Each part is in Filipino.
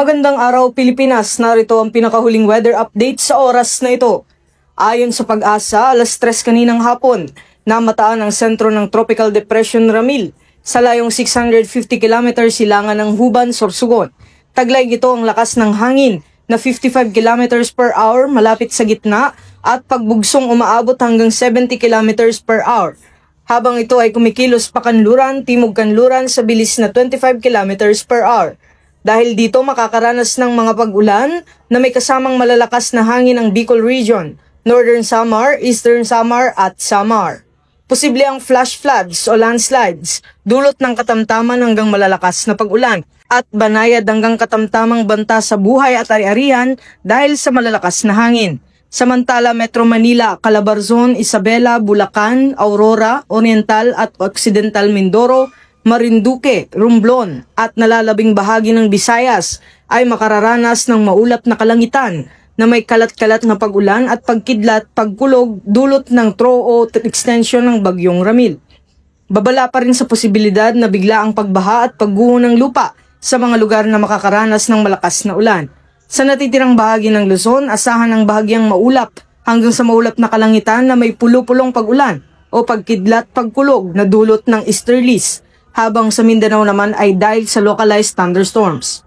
Magandang araw Pilipinas, narito ang pinakahuling weather update sa oras na ito. Ayon sa Pag-asa, alas 3 kaninang hapon, namataan ang sentro ng Tropical Depression Ramil sa layong 650 km silangan ng Huban, Sorsogon. Taglay ito ang lakas ng hangin na 55 km per hour malapit sa gitna at pagbugsong umaabot hanggang 70 km per hour. Habang ito ay kumikilos pakanluran, timog kanluran sa bilis na 25 km per hour. Dahil dito makakaranas ng mga pag-ulan na may kasamang malalakas na hangin ang Bicol Region, Northern Samar, Eastern Samar at Samar. Posible ang flash floods o landslides, dulot ng katamtaman hanggang malalakas na pag-ulan at banayad hanggang katamtamang banta sa buhay at ari-arian dahil sa malalakas na hangin. Samantala, Metro Manila, Calabarzon, Isabela, Bulacan, Aurora, Oriental at Occidental Mindoro, Marinduque, Romblon at nalalabing bahagi ng Visayas ay makararanas ng maulap na kalangitan na may kalat-kalat na pag-ulan at pagkidlat, pagkulog dulot ng throw o extension ng bagyong Ramil. Babala pa rin sa posibilidad na bigla ang pagbaha at pagguho ng lupa sa mga lugar na makakaranas ng malakas na ulan. Sa natitirang bahagi ng Luzon, asahan ang bahagyang maulap hanggang sa maulap na kalangitan na may pulo-pulong pag-ulan o pagkidlat, pagkulog na dulot ng easterlies. Habang sa Mindanao naman ay dahil sa localized thunderstorms.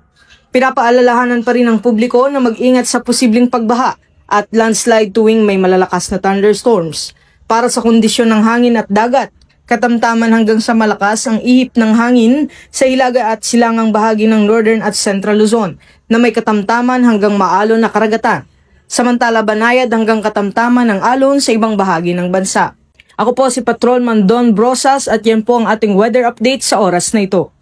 Pinapaalalahanan pa rin ng publiko na mag-ingat sa posibleng pagbaha at landslide tuwing may malalakas na thunderstorms. Para sa kondisyon ng hangin at dagat, katamtaman hanggang sa malakas ang ihip ng hangin sa hilaga at silangang bahagi ng Northern at Central Luzon na may katamtaman hanggang maalon na karagatan. Samantala banayad hanggang katamtaman ng alon sa ibang bahagi ng bansa. Ako po si Patrolman Don Brosas at yan po ang ating weather update sa oras na ito.